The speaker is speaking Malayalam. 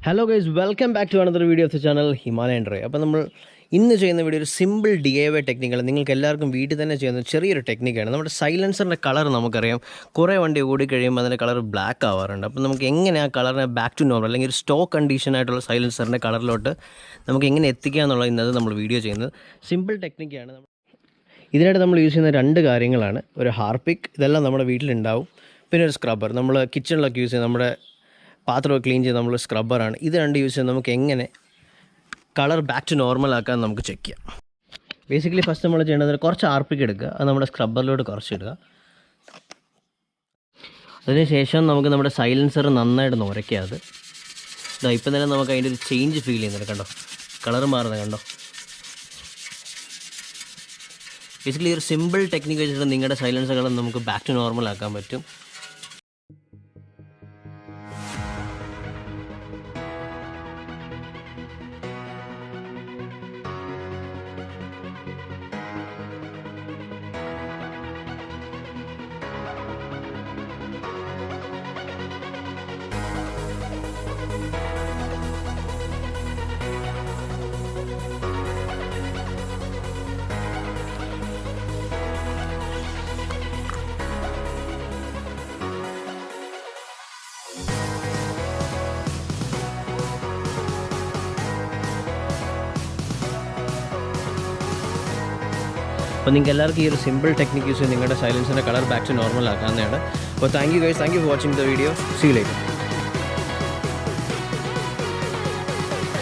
Hello guys, welcome back to another video of the channel Himalayan dry. അപ്പോൾ നമ്മൾ ഇന്ന് ചെയ്യുന്ന വീഡിയോ ഒരു സിമ്പിൾ DIY ടെക്നിക്കാണ്. നിങ്ങൾക്ക് എല്ലാവർക്കും വീട്ടിൽ തന്നെ ചെയ്യുന്ന ചെറിയൊരു ടെക്നിക്കാണ്. നമ്മുടെ സൈലൻസറിൻ്റെ കളർ നമുക്കറിയാം, കുറേ വണ്ടി ഓടിക്കഴിയുമ്പോൾ അതിൻ്റെ കളർ ബ്ലാക്ക് ആവാറുണ്ട്. അപ്പോൾ നമുക്ക് എങ്ങനെ ആ കളറിനെ ബാക്ക് ടു നോർമൽ അല്ലെങ്കിൽ ഒരു സ്റ്റോക്ക് കണ്ടീഷനായിട്ടുള്ള സൈലൻസറിൻ്റെ കളറിലോട്ട് നമുക്ക് എങ്ങനെ എത്തിക്കുക എന്നുള്ളത് ഇന്നത് നമ്മൾ വീഡിയോ ചെയ്യുന്നത്. സിമ്പിൾ ടെക്നിക്കാണ്. ഇതിനായിട്ട് നമ്മൾ യൂസ് ചെയ്യുന്ന രണ്ട് കാര്യങ്ങളാണ്. ഒരു ഹാർപിക്, ഇതെല്ലാം നമ്മുടെ വീട്ടിലുണ്ടാവും. പിന്നെ ഒരു സ്ക്രബ്ബർ, നമ്മൾ കിച്ചണിലൊക്കെ യൂസ് ചെയ്യുന്ന നമ്മുടെ പാത്രമൊക്കെ ക്ലീൻ ചെയ്ത് നമ്മൾ സ്ക്രബ്ബറാണ്. ഇത് രണ്ട് യൂസ് ചെയ്ത് നമുക്ക് എങ്ങനെ കളർ ബാക്ക് ടു നോർമൽ ആക്കാൻ നമുക്ക് ചെക്ക് ചെയ്യാം. ബേസിക്കലി ഫസ്റ്റ് നമ്മൾ ചെയ്യേണ്ടത് കുറച്ച് ഹാർപിക് എടുക്കുക, അത് നമ്മുടെ സ്ക്രബ്ബറിലോട്ട് കുറച്ചിടുക. അതിനുശേഷം നമുക്ക് നമ്മുടെ സൈലൻസർ നന്നായിട്ട് ഉരയ്ക്കുക. അത് ഇപ്പം തന്നെ നമുക്ക് അതിൻ്റെ ഒരു ചേഞ്ച് ഫീൽ ചെയ്യുന്നുണ്ട്. കണ്ടോ, കളർ മാറുന്നത് കണ്ടോ. ബേസിക്കലി ഒരു സിമ്പിൾ ടെക്നിക്ക് വെച്ചിട്ട് നിങ്ങളുടെ സൈലൻസറുകൾ നമുക്ക് ബാക്ക് ടു നോർമൽ ആക്കാൻ പറ്റും. അപ്പോൾ നിങ്ങൾക്ക് എല്ലാവർക്കും ഈ ഒരു സിമ്പിൾ ടെക്നിക്ക് യൂസ് ചെയ്ത് നിങ്ങളുടെ സൈലൻസിൻ്റെ കളർ ബാക്ക് ടു നോർമൽ ആക്കാവുന്നതാണ്. അപ്പോൾ thank you guys, thank you for watching the video. See you later.